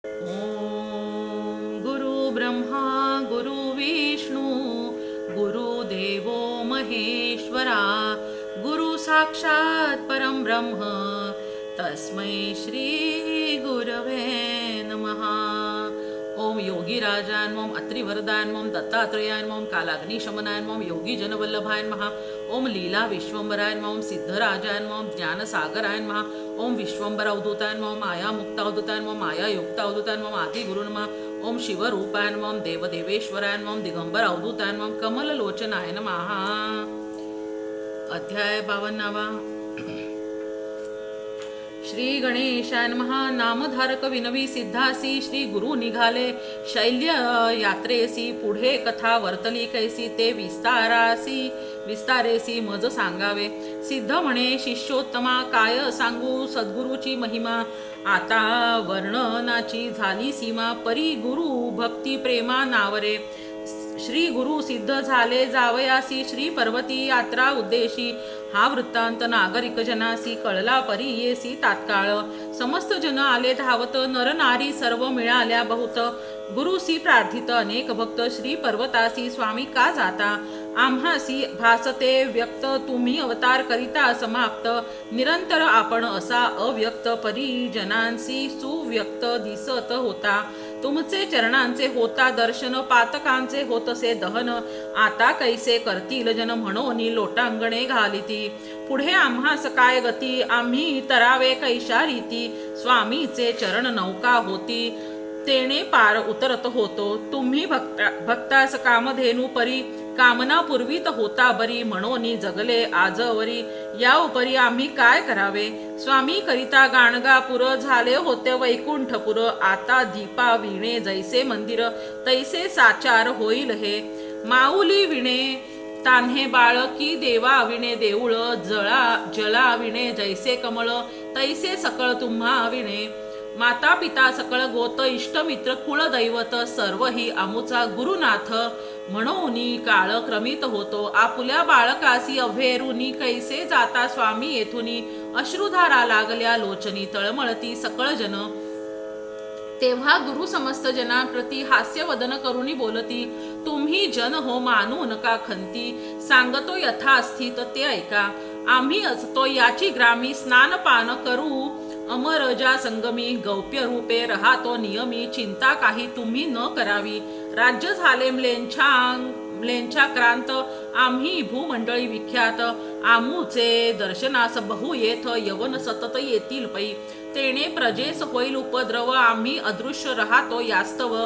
ओम गुरु ब्रह्मा गुरु विष्णू गुरुदेवो महेश्वरा गुरु साक्षात परम ब्रह्म तस्मै श्री गुरवे नमः. ओम योगी राजाय नमः, अत्रिवरदाय नमः, दत्तात्रेयाय नमः, कालाग्निशमनाय नमः, योगी जनवल्लभाय नमः. ओम लीला विश्वंभराय नमः, सिद्धराजाय नमः, ज्ञानसागराय नमः. ओम विश्वंभर अवधूताय नमः, माया मुक्त अवधूताय नमः, माया युक्त अवधूताय नमः, आदि गुरु नमः. ओम शिवरूपाय नमः, देवदेवेश्वराय नमः, दिगंबर अवधूताय नमः, कमललोचनाय नमः. अध्याय 52. श्री गणेशाय नमः. नामधारक विनवी सिद्धासी श्री गुरु निघाले शैल्य यात्रेसी. पुढे कथा वर्तली कैसी ते विस्तारेसी मज सांगावे. सिद्ध म्हणे शिष्योत्तमा काय सांगू सद्गुरूची महिमा. आता वर्णनाची झाली सीमा. परी गुरु भक्ती प्रेमा नावरे. श्री गुरु सिद्ध झाले जावयासी श्री पर्वती यात्रा उद्देशी. हा वृत्तांत नागरिक जनासी कळला परी येसी तात्काळ. समस्त जन आले धावत नर नारी सर्व मिळाल्या बहुत. गुरुसी प्रार्थित अनेक भक्त श्री पर्वतासी स्वामी का जाता. आम्हासी भासते व्यक्त तुम्ही अवतार करिता समाप्त. निरंतर आपण असा अव्यक्त परिजनांसी सुव्यक्त दिसत होता. तुमचे चरणांचे होता दर्शन पातकांचे होतसे दहन. आता कैसे करतील जन म्हणून लोटांगणे घालिती. पुढे आम्हास काय गती आम्ही तरावे कैशा रीती. स्वामीचे चरण नौका होती तेने पार उतरत होतो. तुम्ही भक्तास कामधेनु परी कामना पूर्वीत होता बरी. म्हणून जगले आजवरी यावपरी आम्ही काय करावे. स्वामी करिता गाणगापुर झाले होते वैकुंठपुर. आता दीपा विणे जैसे मंदिर तैसे साचार होईल हे. माऊली विणे तान्हे बाळ की देवा विणे देऊळ. जला विणे जैसे कमळ तैसे सकळ तुम्हा विणे. माता पिता सकळ गोत इष्टमित्र कुळदैवत सर्व ही आमुचा गुरुनाथ. म्हणून काळ क्रमित होतो आपुल्या बाळकासी अभेरुनी. कैसे जाता स्वामी येथुनी. अश्रुधारा लागल्या लोचनी तळमळती सकळ जन. तेव्हा गुरु समस्त जनांप्रती हास्यवदन करुनी बोलती. तुम्ही जन हो मानू नका खंती. सांगतो यथास्थित ते ऐका. आम्ही असतो याची ग्रामी स्नानपान करू अमरजा संगमी. गौप्य रूपे राहतो नियमी. चिंता काही तुम्ही न करावी. राज्य झाले म्लेंछा क्रांत. आम्ही भूमंडळी विख्यात. आमुचे दर्शनास बहु येथ यवन सतत येतील पै. तेने प्रजेस होईल उपद्रव. आम्ही अदृश्य राहतो यास्तव.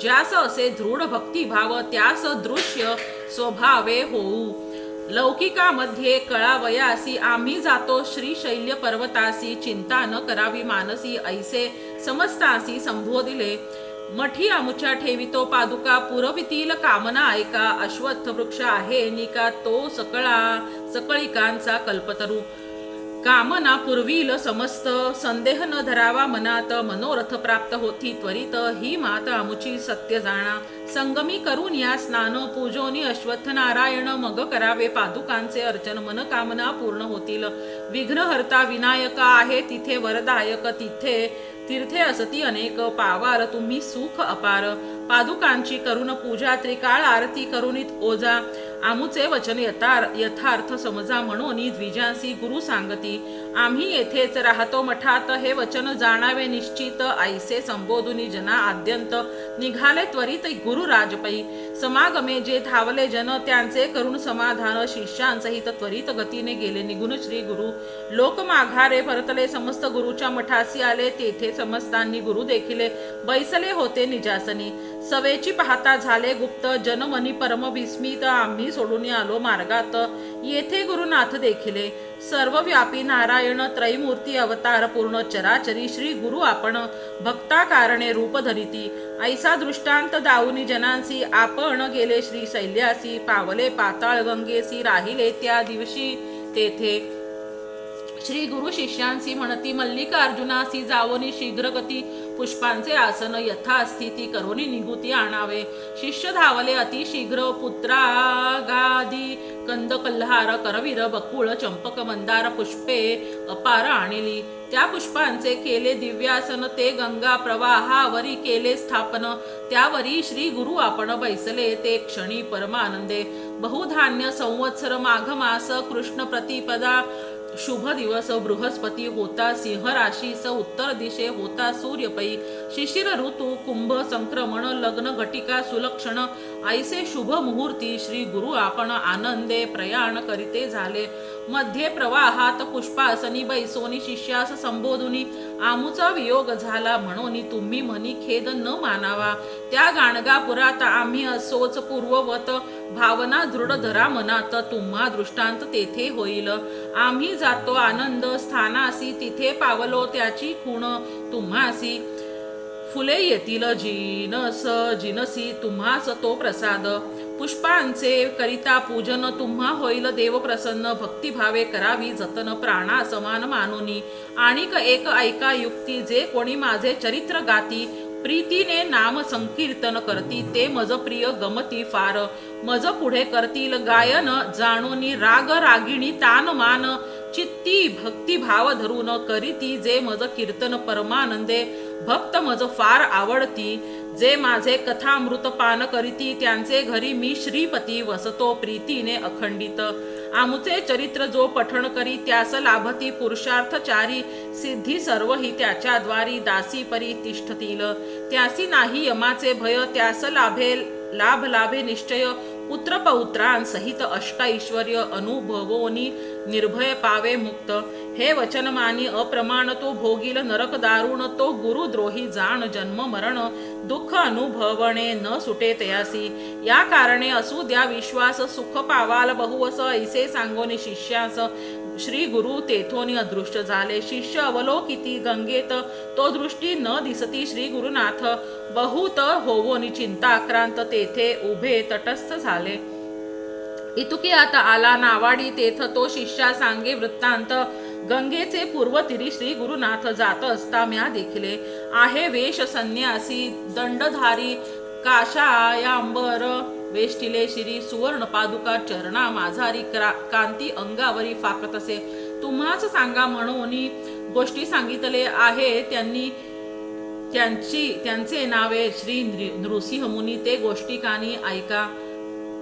ज्यास असे दृढ भक्तिभाव त्यास दृश्य स्वभावे होऊ. लौकिकामध्ये कळावयासी आम्ही जातो श्रीशैल्य पर्वतासी. चिंता न करावी मानसी ऐसे समस्तासी संबोधिले. मठी आमुच्या ठेवितो पादुका. पुरवितील कामना ऐका. अश्वत्थ वृक्ष आहे निका तो सकळिकांचा कल्पतरू. कामना पुरविल समस्त संदेह न धरावा मनात. मनोरथ प्राप्त होती त्वरित ही मात आमुची सत्य जाणा. संगमी करून या स्नान पूजोनी अश्वत्थ नारायण. मग करावे पादुकांचे अर्चन मनकामना पूर्ण होतील. विघ्नहर्ता विनायक आहे तिथे वरदायक. तिथे तीर्थे असती अनेक पावार तुम्ही सुख अपार. पादुकांची करून पूजा त्रिकाळ आरती करून ओजा. आमुचे वचन यथार्थ समजा म्हणून द्विजांसी गुरु सांगती. आम्ही येथेच राहतो मठात हे वचन जाणावे निश्चित. ऐसे संबोधुनी जना आद्यंत निघाले त्वरित गुरु राजपै. समागमे जे धावले जन त्यांचे करून समाधान. शिष्यांसहित त्वरित गतीने गेले निघून श्री गुरु. लोक माघारे परतले समस्त गुरुच्या मठासी आले. तेथे समस्तांनी गुरु देखिले बैसले होते निजासनी. सवेची पाहता झाले गुप्त जनमनी परम विस्मित. आम्ही सोडून आलो मार्गात येथे गुरुनाथ देखिले. सर्वव्यापी नारायण त्रैमूर्ती अवतार पूर्ण चराचरी. श्री गुरु आपण भक्ता कारणे रूप धरिती. ऐसा दृष्टांत दाऊनी जनांसी आपण गेले श्री शैल्यासी. पावले पाताळ गंगेसी राहिले त्या दिवशी तेथे. श्री गुरु शिष्यांसी म्हणती मल्लिकार्जुनासी जावोनी शीघ्र गती. पुष्पांचे आसन यथास्थिती करोनी निगुती आणावे. शिष्य धावले अतिशीघ्र पुत्रागादी कंद कल्हार करवीर बकुळ चंपक मंदार पुष्पे अपार आणली. त्या पुष्पांचे केले दिव्यासन ते गंगा प्रवाहावरी केले स्थापन. त्यावरी श्री गुरु आपण बैसले ते क्षणी परमानंदे. बहुधान्य संवत्सर माघ मास कृष्ण प्रतिपदा शुभ दिवस बृहस्पती होता सिंह राशीस उत्तर दिशे होता सूर्यपै. शिशिर ऋतू कुंभ संक्रमण लग्न घटिका सुलक्षण ऐसे शुभ मुहूर्ती श्री गुरु आपण आनंदे प्रयाण करीते झाले. मध्ये प्रवाहात पुष्पासनी बैसोनी शिष्यास संबोधुनी आमुचा वियोग झाला म्हणून तुम्ही मनी खेद न मानावा. त्या गाणगापुरात आम्ही असोच पूर्ववत भावना दृढ धरा मनात तुम्हा दृष्टांत तेथे होईल. आम्ही जातो आनंद स्थानासी तिथे पावलो त्याची खूण तुम्हासी. फुले येतील जिनसी तुम्हास तो प्रसाद. पुष्पांचे करिता पूजन तुम्हा होईल देव प्रसन्न. भक्तिभावे करावी जतन प्राणा समान मानुनी. आणिक एक ऐका युक्ती जे कोणी माझे चरित्र गाती प्रीतीने नाम संकीर्तन करती ते मज प्रिय गमती फार. मज पुढे करतील गायन जाणोनी राग रागिणी तान मान. चित्ती भक्ती भाव धरून करीती जे मज कीर्तन परमानंदे. भक्त मज फार आवडती जे माझे कथामृत पान करीती त्यांचे घरी मी श्रीपती वसतो प्रीतीने अखंडित. आमुचे चरित्र जो पठण करी त्यास लाभती पुरुषार्थचारी. सिद्धी सर्व ही त्याच्या द्वारी दासी परी तिष्ठतील. त्यासी नाही यमाचे भय त्यास लाभ लाभे निश्चय. पुत्र पौत्रांसहित अष्टैश्वर्य अनुभवोनी निर्भय पावे मुक्त. हे वचन मानी अप्रमाण तो भोगील नरक दारुण. तो गुरुद्रोही जाण जन्म मरण दुःख अनुभवणे न सुटे तयासी. या कारणे असू द्या विश्वास सुख पावाल बहुवस ऐसे सांगोनी शिष्यास. श्री गुरु तेथोनी अदृष्ट झाले. शिष्य अवलोकिती गंगेत तो दृष्टी न दिसती श्री गुरुनाथ. बहुत होवोनी चिंताक्रांत तेथे उभे तटस्थ झाले. इतुकी आता आला नावाडी तेथ तो शिष्या सांगे वृत्तांत. गंगेचे पूर्वतीरी श्री गुरुनाथ जात असता म्या देखिले. आहे वेश संन्यासी दंडधारी काशायांबर वेष्टिले शिरी सुवर्ण पादुका चरणा माझारी कांती अंगावरी फाकतसे. तुम्हाच सांगा म्हणून गोष्टी सांगितले आहे त्यांनी त्यांचे नावे श्री नृसिंह मुनी. ते गोष्टी कानी ऐका.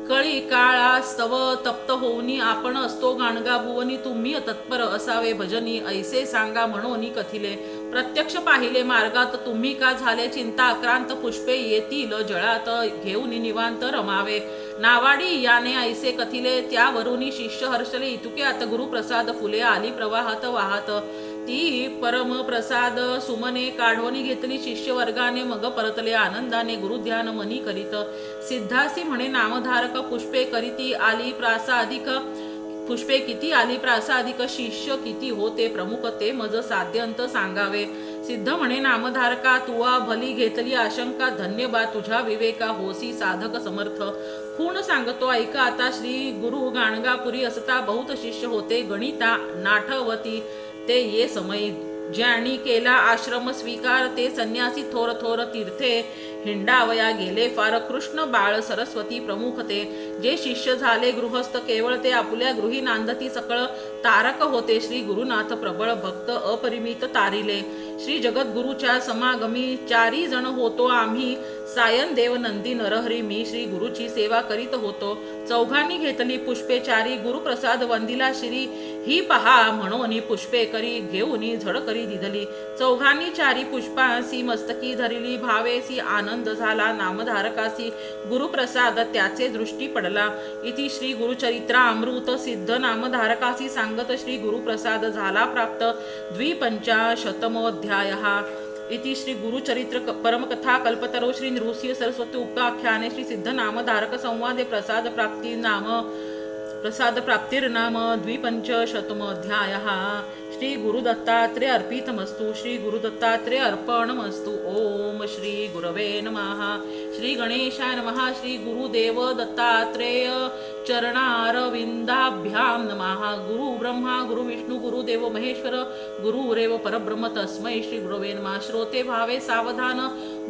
कळी काळास्तव तप्त होऊनी आपण असतो गाणगा भुवनी. तुम्ही तत्पर असावे भजनी ऐसे सांगा म्हणून कथिले. प्रत्यक्ष पाहिले मार्गात तुम्ही का झाले चिंता आक्रांत. पुष्पे येतील जळात घेऊन निवांत रमावे. नावाडी याने ऐसे कथिले त्यावरून शिष्य हर्षले. इतुके आता गुरुप्रसाद फुले आली प्रवाहात वाहत. ती परम प्रसाद सुमने काढवणी घेतली शिष्य वर्गाने. मग परतले आनंदाने गुरुध्यान मनी करीत. सिद्धासी म्हणे नामधारक पुष्पे करीती आली प्रासादिक. पुष्पे किती आली प्रासादिक शिष्य किती होते प्रमुख ते मज साध्यंत सांगावे. सिद्ध म्हणे नामधारका तुवा भली घेतली आशंका. धन्यवाद तुझ्या विवेका होसी साधक समर्थ. खूण सांगतो ऐका आता. श्री गुरु गाणगापुरी असता बहुत शिष्य होते गणिता नाठवती ते ये समय. ज्यांनी केला आश्रम स्वीकार ते संन्यासी थोर थोर तीर्थे हिंडावया गेले फार. कृष्ण बाळ सरस्वती प्रमुख ते. जे शिष्य झाले गृहस्थ केवळ ते आपुल्या गृही नांदती सकळ. तारक होते श्री गुरुनाथ प्रबळ भक्त अपरिमित तारिले. श्री जगद्गुरुच्या समागमी 4 जण होतो आम्ही. सायन देव नंदी नरहरी मी श्री गुरुची सेवा करीत होतो. 4घांनी घेतली पुष्पे 4 गुरुप्रसाद वंदिला श्री. ही पहा म्हणून पुष्पे करी घेऊन झड करी दिधली. 4घांनी 4 पुष्पासी मस्तकी धरिली. भावेसी आनंद झाला नामधारकासी. गुरुप्रसाद त्याचे दृष्टी पडला. इति श्री गुरुचरित्रा अमृत सिद्ध नामधारकासी सांगत श्री गुरुप्रसाद झाला प्राप्त. 250तमोऽध्यायः. इति श्री गुरुचरित्र परमकथा कल्पतरो श्री नृसिंह सरस्वती उपाख्याने श्री सिद्ध नामधारक संवादे प्रसाद प्राप्तिर्नाम 250तमोऽध्यायः. श्री गुरुदत्तात्रेय अर्पितमस्तु. श्री गुरुदत्तात्रेय अर्पणमस्तु. ओम श्री गुरवे नमः. श्री गणेशाय नमः. श्री गुरुदेव दत्तात्रेय चरणारविंदाभ्यां नमः। गुरु ब्रह्मा गुरु विष्णू गुरुदेव महेश्वर गुरुरेव परब्रह्म तस्मै श्री गुरवे नमः। श्रोते भावे सावधान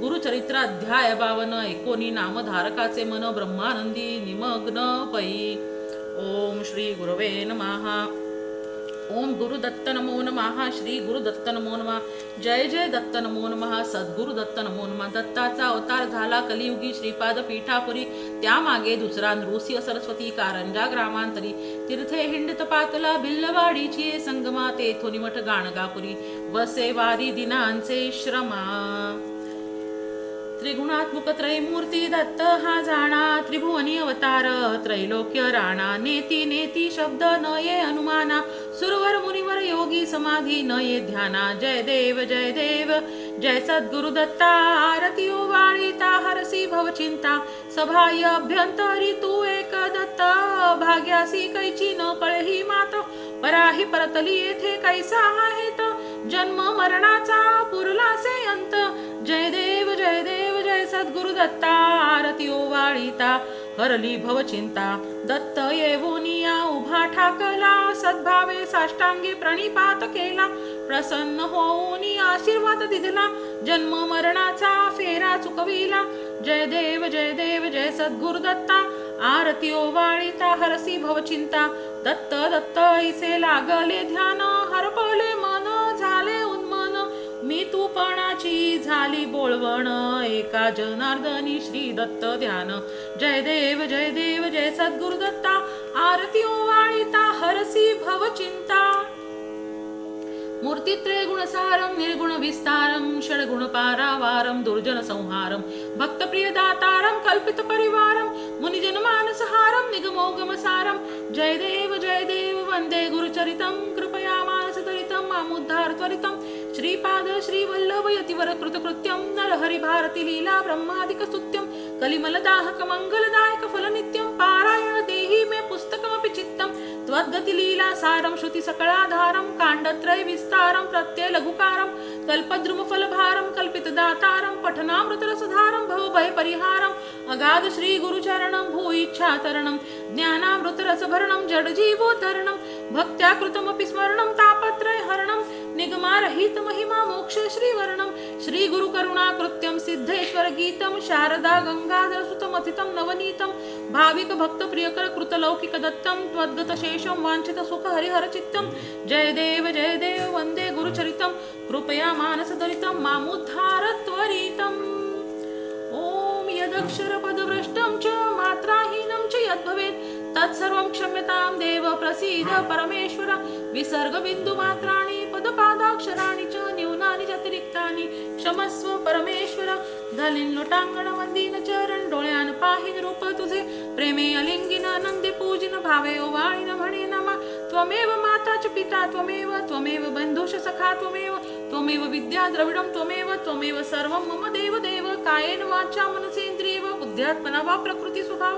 गुरुचरित्र अध्याय 52 एकोणी नामधारकाचे मन ब्रह्मानंदी निमग्न पै। ओम श्री गुरवे नमः। ओम गुरुदत्त नमो नमः। श्री गुरुदत्त नमो नमः। जय जय दत्त नमो नमः। सद्गुरु दत्त नमो नमः। दत्ताचा अवतार झाला कलियुगी श्रीपाद पीठापुरी, त्यामागे दुसरा नृसिंह सरस्वती कारंजा ग्रामांतरी, तीर्थे हिंडित पातला भिल्लवाडीची संगमा, तेथोनी मठ गाणगापुरी वसे वारी दिनांचे श्रमा। त्रिगुणात्मक त्रैमूर्ती दत्त हा जाणा, त्रिभुवनी अवतार त्रैलोक्य राणा, नेती नेती शब्द न ये अनुमाना, सुरवर मुनिवर योगी समाधी न ये ध्याना। जय देव जय सद्गुरु दत्ता, आरती ओवाळीता हरसी भवचिंता, सभाय अभ्यंतरी तू एक दत्त, भाग्यासी कैची न कळे ही मात, पराही परतली येथे कैसा आहेत, जन्म मरणाचा पुरलासे अंत। जय देव जय सद्गुरु दत्ता, आरती ओवाळीता हरली भवचिंता, दत्त येऊनिया उभा ठाकला, सद्भावे साष्टांगी प्रणिपात केला, प्रसन्न होऊन आशीर्वाद दिला, जन्म मरणाचा फेरा चुकविला। जय देव जय सद्गुरु दत्ता, आरती ओवाळीता हरसी भवचिंता, दत्त दत्त ऐसे लागले ध्यान, हरपले मन झाले उन्मन, मी तूपणाची झाली बोळवण, एका जनार्दनी श्री दत्त ध्यान। जय देव जय सद्गुरु दत्ता, आरती ओवाळीता हरसी भवचिंता। मूर्तित्रय गुणसारं निर्गुण विस्तारं, षड्गुण पारावारं दुर्जन संहारं, भक्तप्रिय दातारं कल्पित परिवारं, मुनिजन मानसहारं निगमोगमसारं। जय देव वंदे गुरुचरितं, कृपया मानसतरितं मामुद्धार त्वरितं, श्रीपाद श्रीवल्लभ यतिवर कृतकृत्यं, नरहरि भारती लीला ब्रह्मादिक स्तुत्यं, कलिमलदाहक मंगलदायक फलनित्यं, पारायण देहि मे पुस्तकमपि चित्तं, त्वद्गति लीला सारं श्रुति सकलाधारं, काण्डत्रय विस्तारं प्रत्यय लघुकारं, कल्पद्रुम फलभारं कल्पित दातारं, पठनामृत रसधारं भवभय परिहारं, अगाध श्री गुरुचरणं भूइच्छातरणं, ज्ञानामृत रसभरणं जडजीवोद्धरणं, भक्त्या कृतमपि स्मरणं तापत्रय हरणं, निगमारहित महिमा मोक्ष श्रीवर्णं, श्री गुरु करुणा कृत्यं सिद्धेश्वर गीतं, शारदा गंगाधर सुतमथितं नवनीतं, भाविक भक्त प्रियकर कृतलौकिक दत्तं, त्वद्गत शेषं वांछित सुख हरिहर चित्तं। जय देव वंदे गुरुचरितं, कृपया मानसदरितं मामुद्धार त्वरितं। ओम यदक्षर पदभ्रष्टं च मात्राहीनं च यद्भवेत्, तत्सर्वं क्षम्यतां देव प्रसीद परमेश्वर, विसर्ग बिंदु मात्राणि पदपादाक्षराणि च न्यूनानि अतिरिक्तानि क्षमस्व परमेश्वर। घालीन लोटांगण वंदीन चरण, डोळ्यान पाहीन रूप तुझे, प्रेमे अलिंगिन आनंदे पूजिन, भावे ओवाळीन म्हणे नमा, त्वमेव माता च पिता त्वमेव बंधुश सखा त्वमेव विद्या द्रविडं त्वमेव सर्वं मम देव कायेन वाचा मनसेन्द्रियेव बुद्ध्यात्मना वा प्रकृती स्वभाव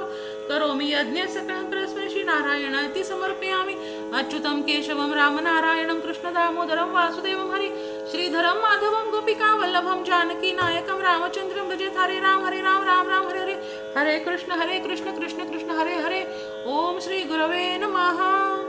करोमि यज्ञ सकलं परस्मै श्री नारायणाति समर्पयामि। अच्युतं केशवं रामनारायणं कृष्ण दामोदरं वासुदेवं हरि श्रीधरं माधवं गोपिका वल्लभं जानकी नायकं रामचंद्रं भजेत। हरे राम राम राम हरे हरे, हरे कृष्ण कृष्ण कृष्ण हरे हरे। ओम श्री गुरवे नमः।